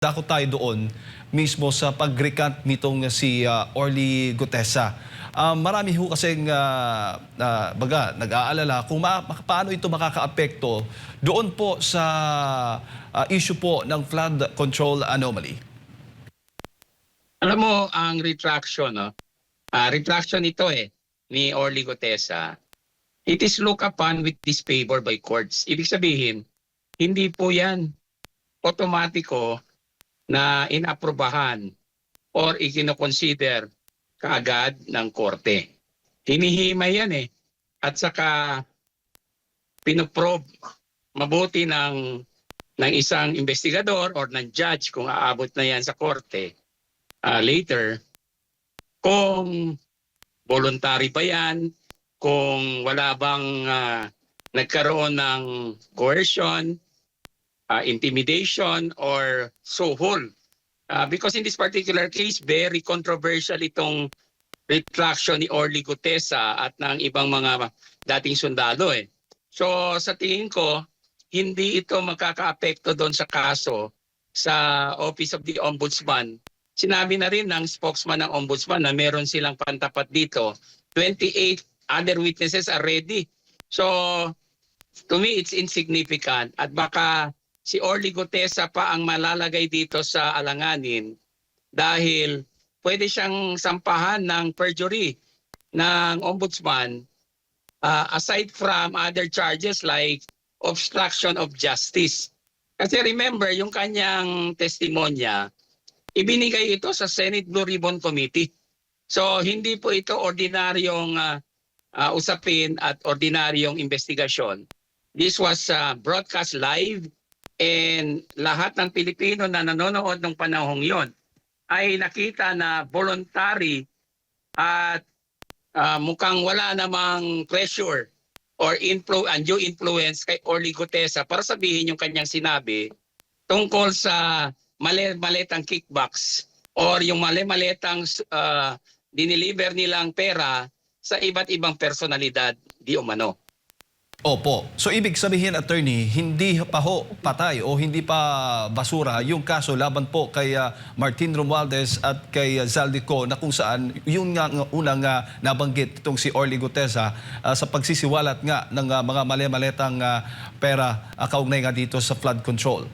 Dako tayo doon mismo sa pag-recant nitong si Orly Gutesa. Marami ho kasing nag-aalala kung paano ito makakaapekto doon po sa issue po ng flood control anomaly. Alam mo, ang retraction, no? Retraction ito ni Orly Gutesa. It is looked upon with disfavor by courts. Ibig sabihin, hindi po yan otomatiko na inaprubahan or ikinoconsider kaagad ng korte. Hinihimay yan At saka pinoprobe mabuti ng isang investigador or ng judge kung aabot na yan sa korte later kung voluntary ba yan, kung wala bang nagkaroon ng coercion, intimidation, or suhol. Because in this particular case, very controversial itong retraction ni Orly Gutesa at ng ibang mga dating sundalo. So sa tingin ko, hindi ito magkakaapekto doon sa kaso sa Office of the Ombudsman. Sinabi na rin ng spokesman ng Ombudsman na meron silang pantapat dito. 28 other witnesses are ready. So to me, it's insignificant. At baka si Orly Gutesa pa ang malalagay dito sa alanganin dahil pwede siyang sampahan ng perjury ng Ombudsman aside from other charges like obstruction of justice. Kasi remember, yung kanyang testimonya, ibinigay ito sa Senate Blue Ribbon Committee. So hindi po ito ordinaryong usapin at ordinaryong investigasyon. This was broadcast live and lahat ng Pilipino na nanonood ng panahong yon ay nakita na voluntary at mukhang wala namang pressure or undue influence kay Orly Gutesa para sabihin yung kanyang sinabi tungkol sa mali-malitang kickbacks or yung mali-malitang diniliver nilang pera sa iba't ibang personalidad di umano. Opo. So ibig sabihin, attorney, hindi pa ho patay o hindi pa basura yung kaso laban po kay Martin Romualdez at kay Zaldico na kung saan yung unang nabanggit itong si Orly Gutesa sa pagsisiwalat nga ng mga mali-maletang pera kaugnay nga dito sa flood control.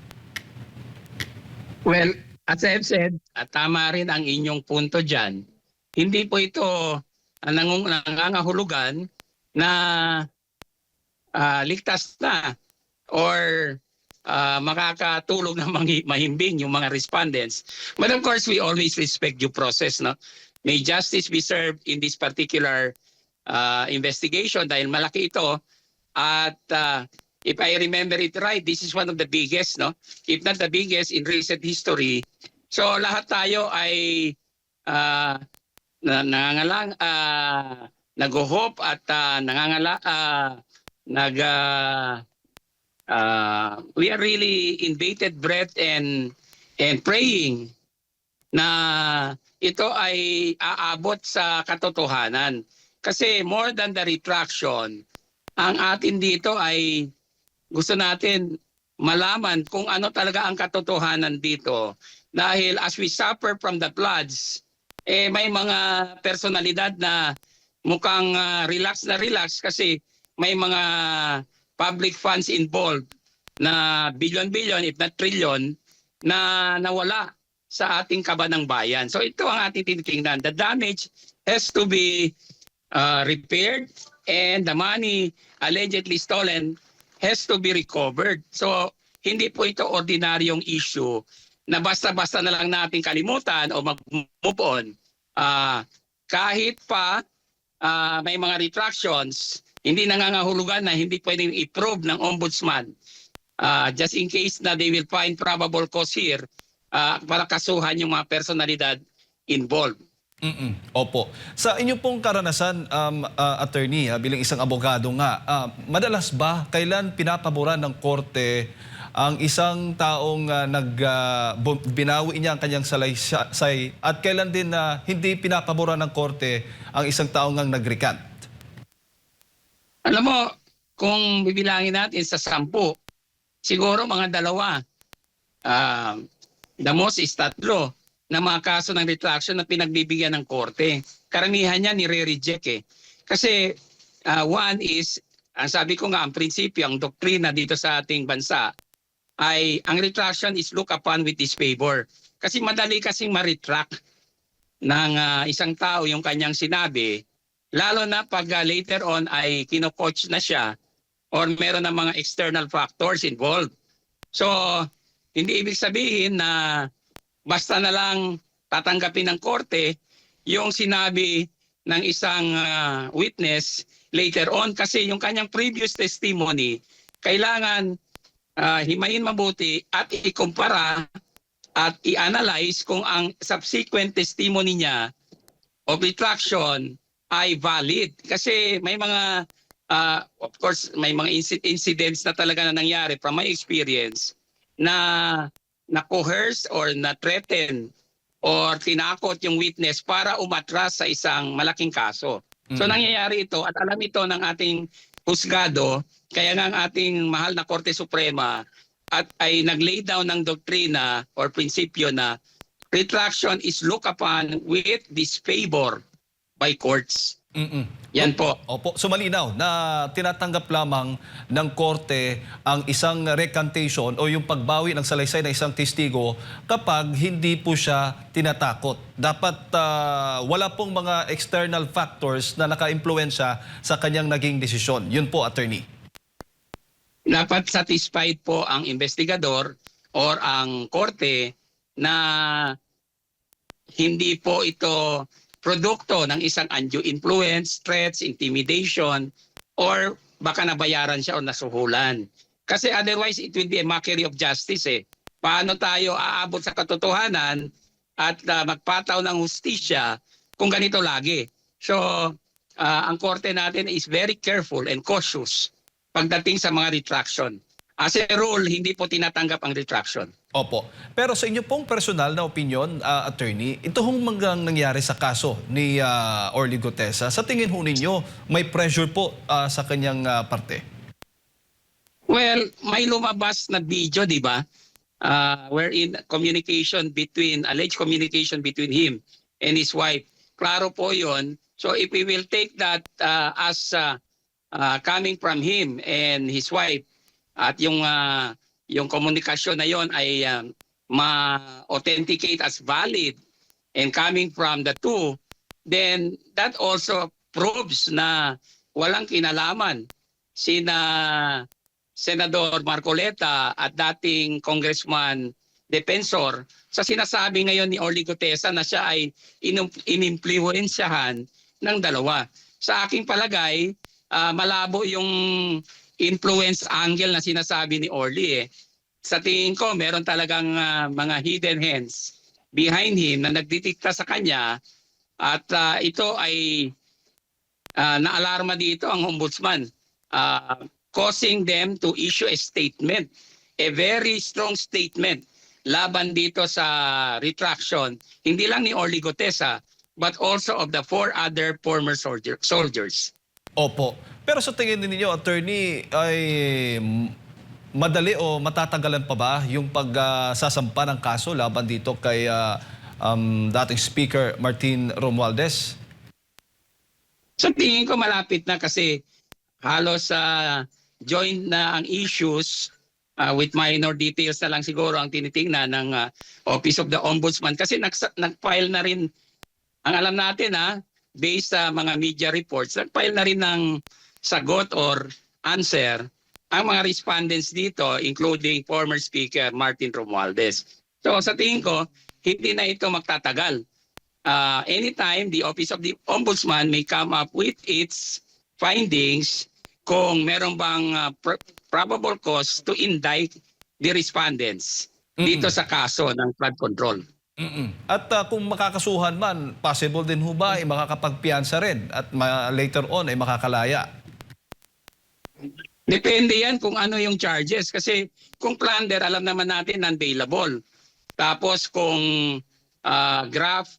Well, as I have said, at tama rin ang inyong punto dyan, hindi po ito nangangahulugan na ligtas na or makakatulong na mahimbing yung mga respondents. But of course, we always respect due process. No? May justice be served in this particular investigation dahil malaki ito. At if I remember it right, this is one of the biggest, no? If not the biggest in recent history. So lahat tayo ay nag-hope at we are really in bated breath and praying na ito ay aabot sa katotohanan. Kasi more than the retraction, ang atin dito ay gusto natin malaman kung ano talaga ang katotohanan dito. Dahil as we suffer from the floods, may mga personalidad na mukhang relax kasi may mga public funds involved na billion-billion if not trillion na nawala sa ating kabanang bayan. So ito ang ating tinitingnan. The damage has to be repaired and the money allegedly stolen has to be recovered. So hindi po ito ordinaryong issue na basta-basta na lang natin kalimutan o mag-move on. Kahit pa may mga retractions, hindi nangangahulugan na hindi pwedeng i-probe ng ombudsman just in case na they will find probable cause here para kasuhan yung mga personalidad involved. Opo. Sa inyo pong karanasan, attorney, bilang isang abogado nga, madalas ba kailan pinapaboran ng korte ang isang taong binawi niya ang kanyang salaysay at kailan din hindi pinapaboran ng korte ang isang taong nag-recant? Alam mo, kung bibilangin natin sa 10, siguro mga 2 the most is 3 na mga kaso ng retraction na pinagbibigyan ng korte. Karamihan niya nire-reject eh. Kasi one is, ang sabi ko nga, ang prinsipyo, ang doktrina dito sa ating bansa ay ang retraction is look upon with disfavor. Kasi madali kasing ma-retract ng isang tao yung kanyang sinabi, lalo na pag later on ay kino-coach na siya or meron ng mga external factors involved. So, hindi ibig sabihin na basta na lang tatanggapin ng korte yung sinabi ng isang witness later on kasi yung kanyang previous testimony kailangan himayin mabuti at ikumpara at i-analyze kung ang subsequent testimony niya of retraction ay valid. Kasi may mga, of course, may mga incidents na talaga na nangyari from my experience na na-coerce or na-threaten or tinakot yung witness para umatras sa isang malaking kaso. So nangyayari ito at alam ito ng ating husgado, kaya nga ang ating mahal na Korte Suprema at ay nag-lay down ng doktrina or prinsipyo na retraction is looked upon with disfavor by courts. Yan po. Opo. So malinaw na tinatanggap lamang ng korte ang isang recantation o yung pagbawi ng salaysay ng isang testigo kapag hindi po siya tinatakot. Dapat wala pong mga external factors na naka-impluwensya sa kanyang naging desisyon. Yun po, attorney. Dapat satisfied po ang investigador or ang korte na hindi po ito produkto ng isang undue influence, threats, intimidation, or baka nabayaran siya o nasuhulan. Kasi otherwise, it will be a mockery of justice eh. Paano tayo aabot sa katotohanan at magpataw ng hustisya kung ganito lagi? So, ang korte natin is very careful and cautious pagdating sa mga retraction. As a rule, hindi po tinatanggap ang retraction. Opo. Pero sa inyo pong personal na opinion, attorney, ito hong mga nangyari sa kaso ni Orly Gutesa, sa tingin ho ninyo, may pressure po sa kanyang parte? Well, may lumabas na video, di ba? Wherein alleged communication between him and his wife. Klaro po yun. So if we will take that as coming from him and his wife, at yung komunikasyon na yon ay ma-authenticate as valid and coming from the two, then that also proves na walang kinalaman sina Senador Marcoleta at dating Congressman Defensor sa sinasabi ngayon ni Orly Gutesa na siya ay inimpluwensyahan ng dalawa. Sa aking palagay, malabo yung influence angle na sinasabi ni Orly eh. Sa tingin ko, meron talagang mga hidden hands behind him na nagdidikta sa kanya at ito ay naalarma dito ang ombudsman, causing them to issue a statement, a very strong statement laban dito sa retraction, hindi lang ni Orly Gutesa but also of the 4 other former soldiers. Opo. Pero sa tingin ninyo, attorney, ay madali o matatagalan pa ba yung pagsasampa ng kaso laban dito kay dating Speaker Martin Romualdez? Sa tingin ko malapit na kasi halos joint na ang issues with minor details na lang siguro ang tinitingnan ng Office of the Ombudsman kasi nag-file na rin, ang alam natin based sa mga media reports, nag-file na rin ng sagot or answer ang mga respondents dito including former Speaker Martin Romualdez. So sa tingin ko, hindi na ito magtatagal. Anytime the Office of the Ombudsman may come up with its findings kung meron bang probable cause to indict the respondents dito sa kaso ng flood control. At kung makakasuhan man, possible din ho ba ay makakapagpiyansa rin at later on ay makakalaya? Depende yan kung ano yung charges. Kasi kung plunder, alam naman natin non-bailable. Tapos kung graft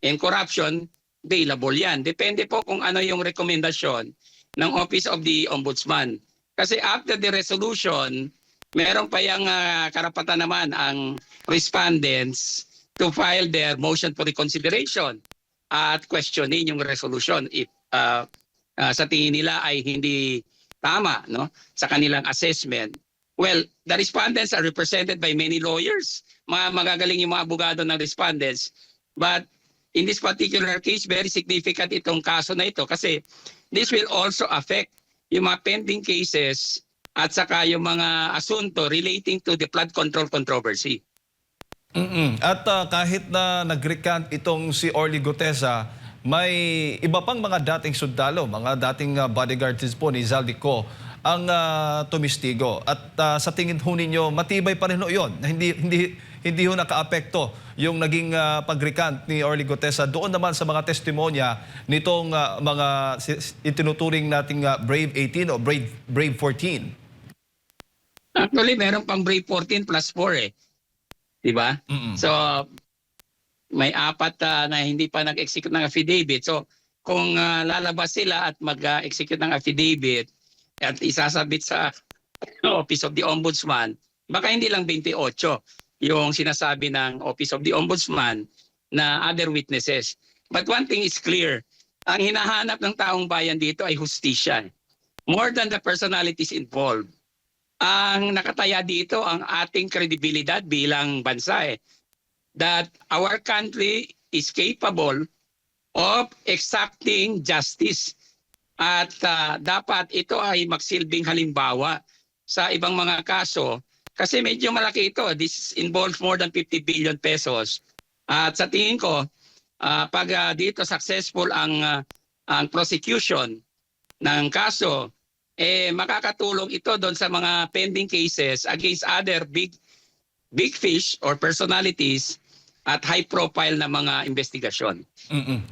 and corruption, bailable yan. Depende po kung ano yung rekomendasyon ng Office of the Ombudsman. Kasi after the resolution meron pa yung karapatan naman ang respondents to file their motion for reconsideration at questioning yung resolution if sa tingin nila ay hindi tama, no, sa kanilang assessment. Well, the respondents are represented by many lawyers. Magagaling yung mga abogado ng respondents. But in this particular case, very significant itong kaso na ito kasi this will also affect yung mga pending cases at saka yung mga asunto relating to the flood control controversy. At kahit na nag-recant itong si Orly Gutesa, may iba pang mga dating sundalo, mga dating bodyguards po ni Zaldico ang tumistigo. At sa tingin ho ninyo, matibay pa rin ho yun. Hindi ho nakaapekto yung naging pag-recant ni Orly Gutesa doon naman sa mga testimonya nitong mga itinuturing nating Brave 18 o Brave 14. Actually, meron pang Brave 14 plus 4 eh. Diba? So, may 4 na hindi pa nag-execute ng affidavit. So, kung lalabas sila at mag-execute ng affidavit at isasabit sa Office of the Ombudsman, baka hindi lang 28 yung sinasabi ng Office of the Ombudsman na other witnesses. But one thing is clear, ang hinahanap ng taong bayan dito ay hustisya. More than the personalities involved. Ang nakataya dito ang ating kredibilidad bilang bansa that our country is capable of exacting justice at dapat ito ay magsilbing halimbawa sa ibang mga kaso kasi medyo malaki ito. This involves more than 50 billion pesos at sa tingin ko pag dito successful ang prosecution ng kaso makakatulong ito doon sa mga pending cases against other big fish or personalities at high profile na mga investigasyon.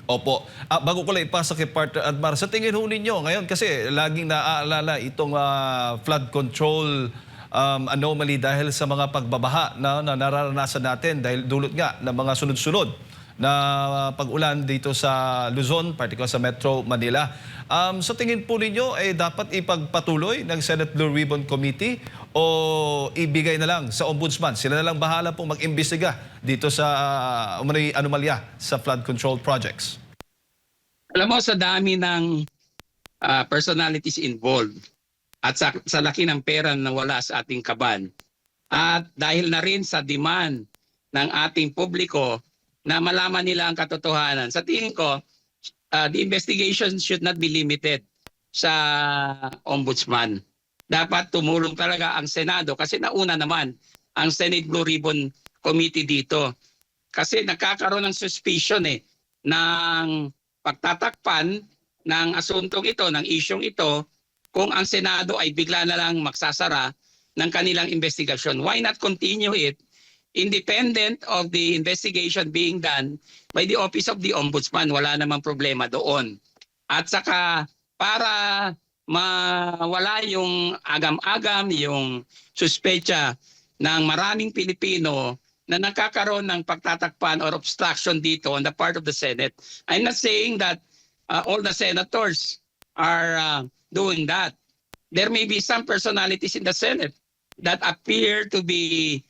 Opo. Bago ko lang ipasa kay Partner Admar, sa tingin ho ninyo ngayon kasi laging naaalala itong flood control anomaly dahil sa mga pagbabaha na nararanasan natin dahil dulot nga ng mga sunod-sunod na pag-ulan dito sa Luzon, particular sa Metro Manila. Sa tingin po ninyo, dapat ipagpatuloy ng Senate Blue Ribbon Committee o ibigay na lang sa Ombudsman? Sila na lang bahala pong mag-imbestiga dito sa anomalya sa flood control projects. Alam mo, sa dami ng personalities involved at sa laki ng pera na wala sa ating kaban at dahil na rin sa demand ng ating publiko na malaman nila ang katotohanan. Sa tingin ko, the investigation should not be limited sa Ombudsman. Dapat tumulong talaga ang Senado kasi nauna naman ang Senate Blue Ribbon Committee dito. Kasi nagkakaroon ng suspicion ng pagtatakpan ng asuntong ito, ng isyong ito, kung ang Senado ay bigla na lang magsasara ng kanilang investigasyon. Why not continue it independent of the investigation being done by the Office of the Ombudsman? Wala namang problema doon. At saka para mawala yung agam-agam, yung suspecha ng maraming Pilipino na nakakaroon ng pagtatakpan or obstruction dito on the part of the Senate. I'm not saying that all the senators are doing that. There may be some personalities in the Senate that appear to be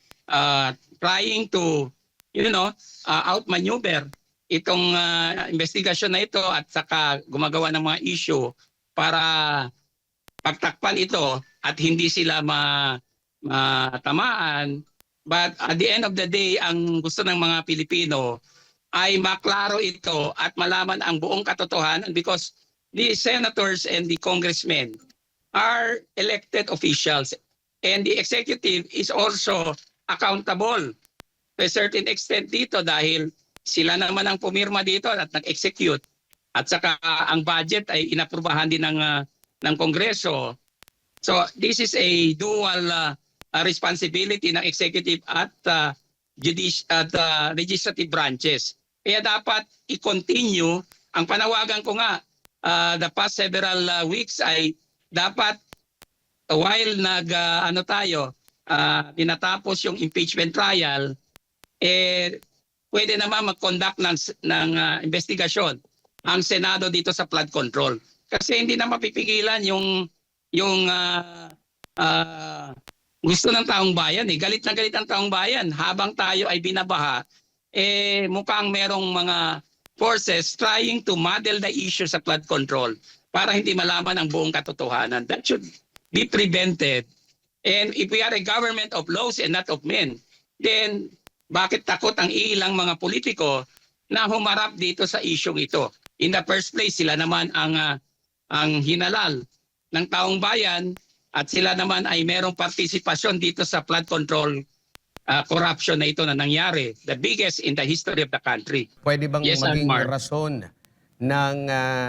trying to, outmaneuver itong investigasyon na ito at saka gumagawa ng mga issue para pagtakpan ito at hindi sila matamaan. But at the end of the day, ang gusto ng mga Pilipino ay maklaro ito at malaman ang buong katotohanan because the senators and the congressmen are elected officials and the executive is also accountable to a certain extent dito dahil sila naman ang pumirma dito at nag-execute at saka ang budget ay inaprubahan din ng Kongreso. So this is a dual responsibility ng executive at legislative branches. Kaya dapat i-continue. Ang panawagan ko nga the past several weeks ay dapat while tinatapos yung impeachment trial, pwede naman mag-conduct ng investigasyon ang Senado dito sa flood control. Kasi hindi na mapipigilan yung gusto ng taong bayan eh. Galit na galit ang taong bayan. Habang tayo ay binabaha, mukhang merong mga forces trying to muddle the issue sa flood control para hindi malaman ang buong katotohanan. That should be prevented. And if we are a government of laws and not of men, then bakit takot ang ilang mga politiko na humarap dito sa isyong ito? In the first place, sila naman ang hinalal ng taong bayan at sila naman ay merong partisipasyon dito sa flood control corruption na ito na nangyari. The biggest in the history of the country. Pwede bang Yes, maging Mark. rason ng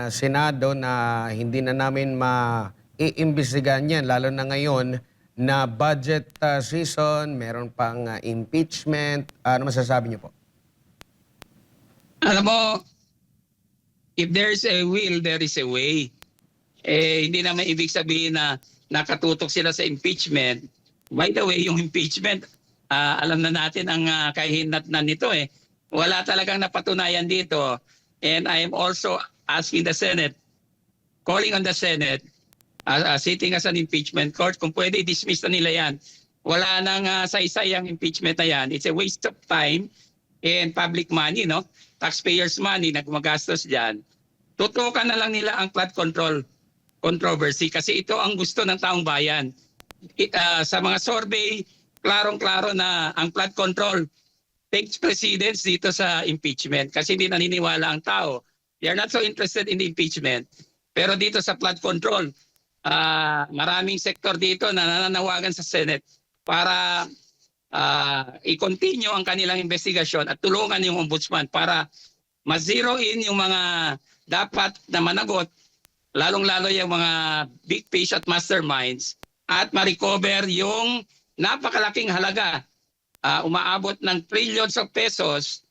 Senado na hindi na namin maiimbestigahan yan, lalo na ngayon na budget season, meron pang impeachment. Ano masasabi niyo po? Alam mo, if there's a will, there is a way. Hindi naman ibig sabihin na nakatutok sila sa impeachment. By the way, yung impeachment, alam na natin ang kahinatnan nito eh. Wala talagang napatunayan dito. And I am also asking the Senate, calling on the Senate, sitting as an impeachment court, kung pwede dismiss na nila yan. Wala nang saysay ang impeachment na yan. It's a waste of time and public money, no? Taxpayers' money na gumagastos dyan. Tutukan na lang nila ang flood control controversy kasi ito ang gusto ng taong bayan. Sa mga survey, klarong-klaro na ang flood control takes precedence dito sa impeachment kasi hindi naniniwala ang tao. They are not so interested in the impeachment. Pero dito sa flood control, maraming sektor dito na nananawagan sa Senate para i-continue ang kanilang investigasyon at tulungan yung ombudsman para ma-zero in yung mga dapat na managot, lalong-lalo yung mga big fish at masterminds, at ma-recover yung napakalaking halaga, umaabot ng trillions of pesos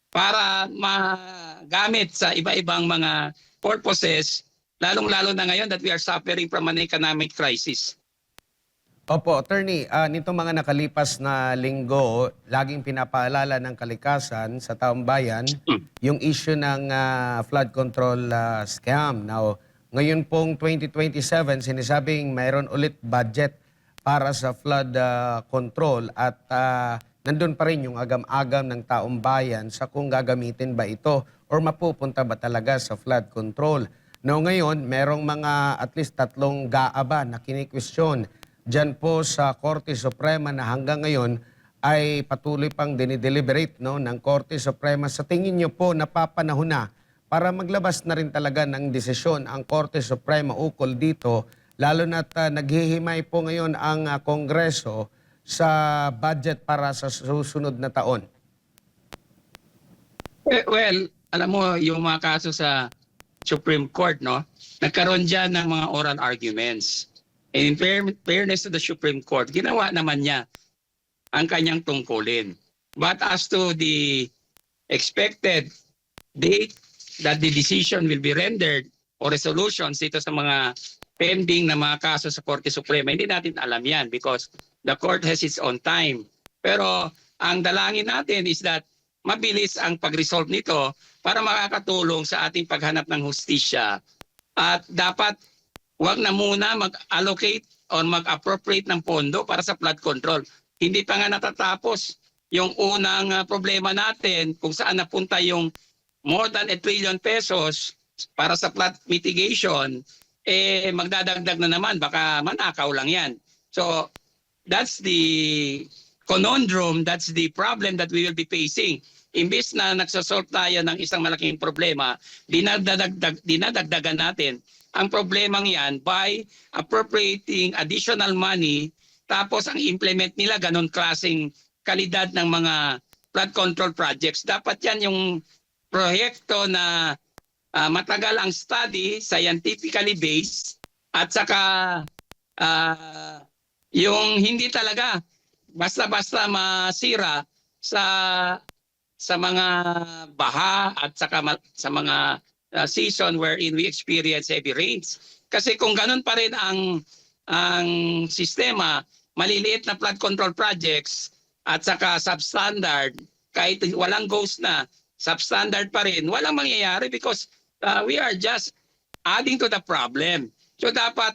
para magamit sa iba-ibang mga purposes, lalong-lalo na ngayon that we are suffering from an economic crisis. Opo, Attorney, nitong mga nakalipas na linggo, laging pinapaalala ng kalikasan sa taong bayan yung issue ng flood control scam. Now, ngayon pong 2027, sinisabing mayroon ulit budget para sa flood control at nandun pa rin yung agam-agam ng taong bayan sa kung gagamitin ba ito or mapupunta ba talaga sa flood control. Now, ngayon, merong mga at least 3 gaaba na kinikwestiyon dyan po sa Korte Suprema na hanggang ngayon ay patuloy pang dinideliberate ng Korte Suprema. Sa tingin niyo po, napapanahon na para maglabas na rin talaga ng desisyon ang Korte Suprema ukol dito, lalo na't naghihimay po ngayon ang Kongreso sa budget para sa susunod na taon? Well, alam mo, yung mga kaso sa Supreme Court, no, nagkaroon dyan ng mga oral arguments. And in fairness to the Supreme Court, ginawa naman niya ang kanyang tungkulin. But as to the expected date that the decision will be rendered or resolutions dito sa mga pending na mga kaso sa Korte Suprema, hindi natin alam yan because the court has its own time. Pero ang dalangin natin is that mabilis ang pag-resolve nito para makakatulong sa ating paghanap ng hustisya. At dapat wag na muna mag-allocate o mag-appropriate ng pondo para sa flood control. Hindi pa nga natatapos yung unang problema natin kung saan napunta yung more than 1 trillion pesos para sa flood mitigation, magdadagdag na naman, baka manakaw lang yan. So that's the conundrum, that's the problem that we will be facing. Imbis na nagsasolve tayo ng isang malaking problema, dinadagdagan natin ang problemang yan by appropriating additional money, tapos ang implement nila ganon klaseng kalidad ng mga flood control projects. Dapat yan yung proyekto na matagal ang study, scientifically based, at saka yung hindi talaga basta-basta masira sa mga baha at saka sa mga season wherein we experience heavy rains. Kasi kung ganun pa rin ang sistema, maliliit na flood control projects at saka substandard, kahit walang ghost na, substandard pa rin, walang mangyayari because we are just adding to the problem. So dapat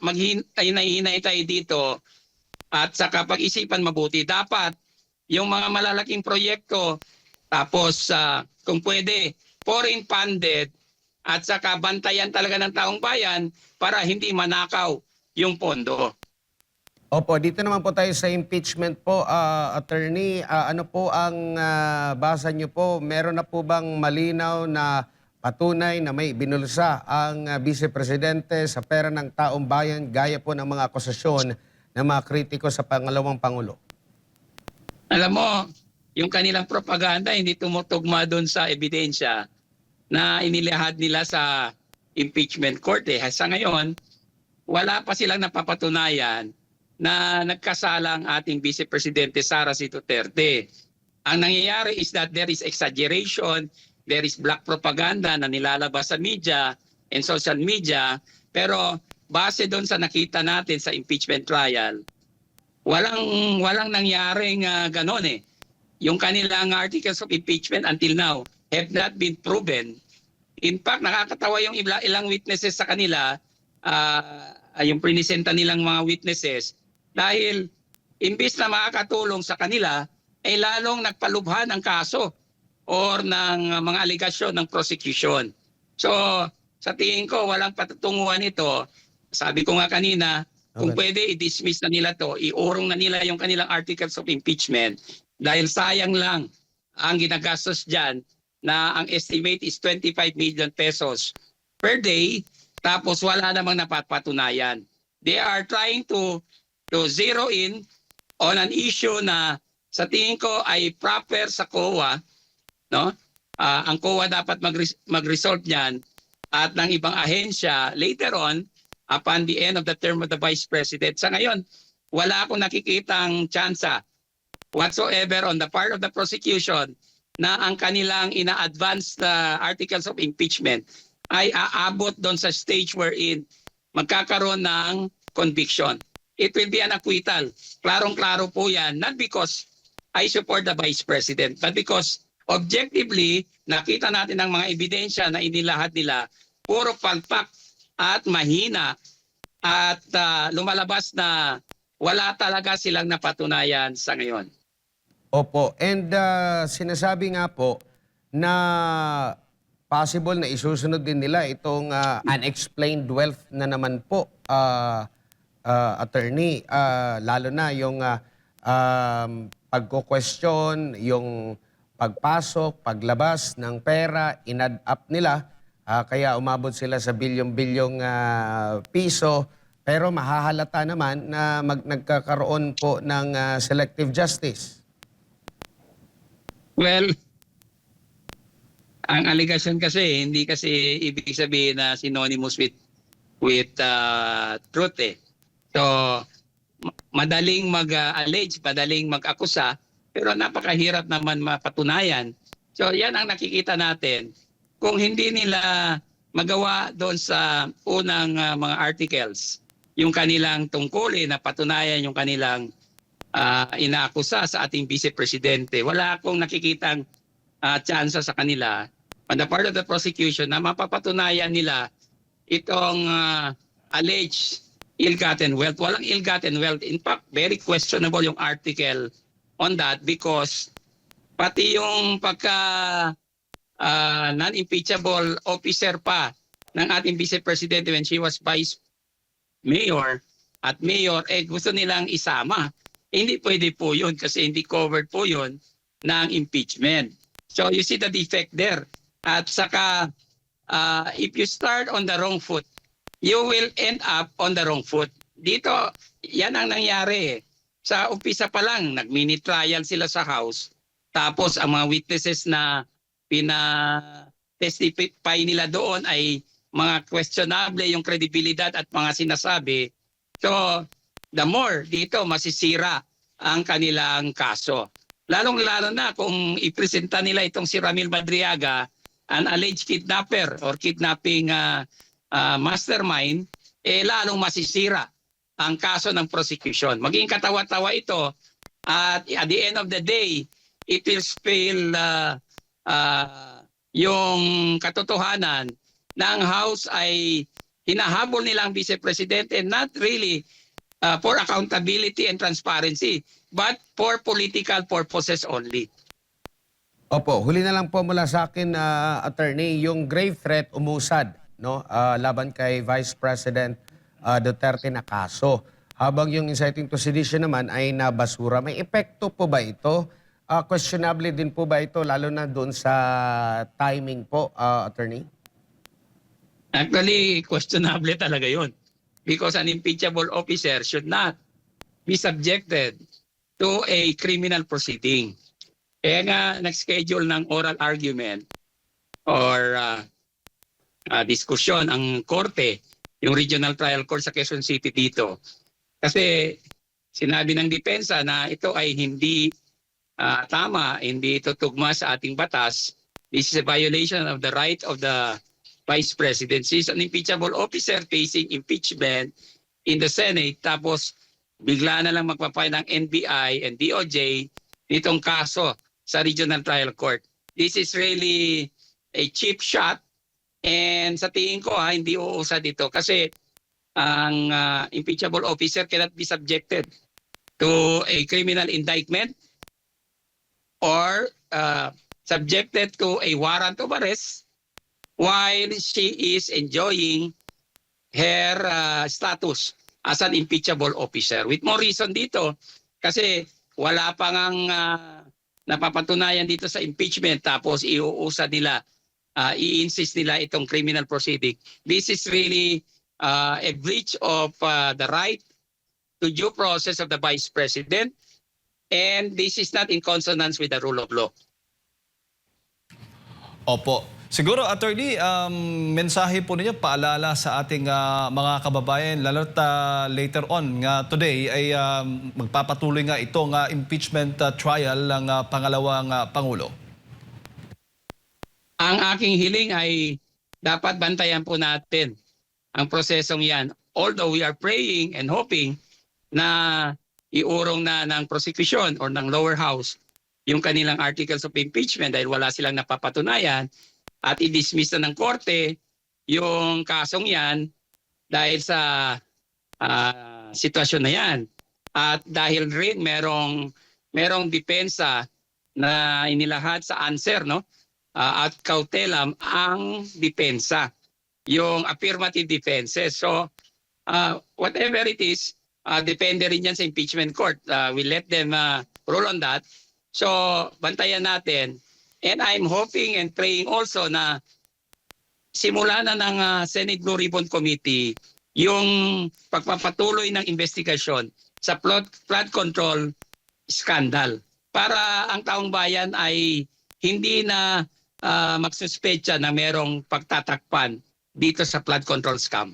maghihintay tayo dito at saka pag-isipan mabuti. Dapat yung mga malalaking proyekto, tapos kung pwede, foreign funded, at saka bantayan talaga ng taong bayan para hindi manakaw yung pondo. Opo, dito naman po tayo sa impeachment po, attorney. Ano po ang basa niyo po? Meron na po bang malinaw na patunay na may binulsa ang Vice Presidente sa pera ng taong bayan gaya po ng mga akusasyon ng mga kritiko sa pangalawang Pangulo? Alam mo, yung kanilang propaganda hindi tumutugma doon sa ebidensya na inilahad nila sa impeachment court. Sa ngayon, wala pa silang napapatunayan na nagkasala ang ating Vice Presidente Sara C. Duterte. Ang nangyayari is that there is exaggeration, there is black propaganda na nilalabas sa media and social media, pero base doon sa nakita natin sa impeachment trial, walang nangyaring ganon eh. Yung kanilang articles of impeachment until now have not been proven. In fact, nakakatawa yung ilang witnesses sa kanila, yung prinisenta nilang mga witnesses, dahil imbis na makakatulong sa kanila, ay lalong nagpalubhan ang kaso or ng mga aligasyon ng prosecution. So, sa tingin ko, walang patutunguhan ito. Sabi ko nga kanina, kung pwede, i-dismiss na nila to, iurong na nila yung kanilang articles of impeachment dahil sayang lang ang ginagastos dyan na ang estimate is 25 million pesos per day, tapos wala namang napapatunayan. They are trying to zero in on an issue na sa tingin ko ay proper sa COA, no? Ang COA dapat mag-resolve niyan at ng ibang ahensya later on upon the end of the term of the Vice President. Sa ngayon, wala akong nakikitang tsansa whatsoever on the part of the prosecution na ang kanilang ina-advance na articles of impeachment ay aabot doon sa stage wherein magkakaroon ng conviction. It will be an acquittal. Klarong-klaro po yan, not because I support the Vice President, but because objectively, nakita natin ang mga ebidensya na inilahad nila, puro palpak at mahina at lumalabas na wala talaga silang napatunayan sa ngayon. Opo, and sinasabi nga po na possible na isusunod din nila itong unexplained wealth na naman po, attorney, lalo na yung pagko-question, yung pagpasok, paglabas ng pera, in-add up nila, kaya umabot sila sa bilyong-bilyong piso, pero mahahalata naman na nagkakaroon po ng selective justice. Well, ang allegation kasi, hindi kasi ibig sabihin na synonymous with truth eh. So, madaling mag-allege, madaling mag-akusa, pero napakahirap naman mapatunayan. So, yan ang nakikita natin. Kung hindi nila magawa doon sa unang mga articles, yung kanilang tungkulin na patunayan yung kanilang inaakusa sa ating Vice Presidente, wala akong nakikitang tsansa sa kanila on the part of the prosecution na mapapatunayan nila itong alleged ill-gotten wealth. Walang ill-gotten wealth. In fact, very questionable yung article on that because pati yung pagka non-impeachable officer pa ng ating Vice President when she was Vice Mayor at Mayor, gusto nilang isama. Hindi pwede po yun kasi hindi covered po yun ng impeachment. So you see the defect there. At saka, if you start on the wrong foot, you will end up on the wrong foot. Dito, yan ang nangyari. Sa umpisa pa lang, nag-mini trial sila sa House. Tapos ang mga witnesses na pina-testify nila doon ay mga questionable yung kredibilidad at mga sinasabi. So, the more dito masisira ang kanilang kaso. Lalong-lalo na kung ipresenta nila itong si Ramil Madriaga, an alleged kidnapper or kidnapping mastermind, lalong masisira ang kaso ng prosecution. Maging katawa-tawa ito at at the end of the day, it will spill yung katotohanan na ang House ay hinahabol nila ang Vice Presidente, not really for accountability and transparency, but for political purposes only. Opo, huli na lang po mula sa akin, attorney, yung grave threat umusad, no? Laban kay Vice President Duterte na kaso. Habang yung inciting to sedition naman ay nabasura. May epekto po ba ito? Questionable din po ba ito, lalo na doon sa timing po, attorney? Actually, questionable talaga yun. Because an impeachable officer should not be subjected to a criminal proceeding. Kaya nga, nag-schedule ng oral argument or diskusyon ang korte, yung Regional Trial Court sa Quezon City dito. Kasi sinabi ng depensa na ito ay hindi tama, hindi ito tugma sa ating batas. This is a violation of the right of the Vice President. She's an impeachable officer facing impeachment in the Senate. Tapos bigla na lang magpapay ng NBI and DOJ nitong kaso sa Regional Trial Court. This is really a cheap shot and sa tingin ko hindi uusad dito kasi ang impeachable officer cannot be subjected to a criminal indictment or subjected to a warrant of arrest while she is enjoying her status as an impeachable officer. With more reason dito kasi wala pa ngang napapatunayan dito sa impeachment tapos iuusad nila, i-insist nila itong criminal proceeding. This is really a breach of the right to due process of the Vice President and this is not in consonance with the rule of law. Opo. Siguro, attorney, mensahe po ninyo, paalala sa ating mga kababayan, lalo't later on nga today ay magpapatuloy nga itong impeachment trial ng pangalawang Pangulo. Ang aking hiling ay dapat bantayan po natin ang prosesong yan. Although we are praying and hoping na iurong na ng prosecution or ng lower house yung kanilang articles of impeachment dahil wala silang napapatunayan at i-dismiss na ng korte yung kasong yan dahil sa sitwasyon na yan. At dahil rin merong depensa na inilahad sa answer, no? At kautelam ang depensa, yung affirmative defenses. So whatever it is, depende rin yan sa impeachment court. We let them rule on that. So bantayan natin. And I'm hoping and praying also na simula na ng Senate Blue Ribbon Committee yung pagpapatuloy ng investigasyon sa flood control scandal para ang taong bayan ay hindi na magsuspecha na merong pagtatakpan dito sa flood control scam.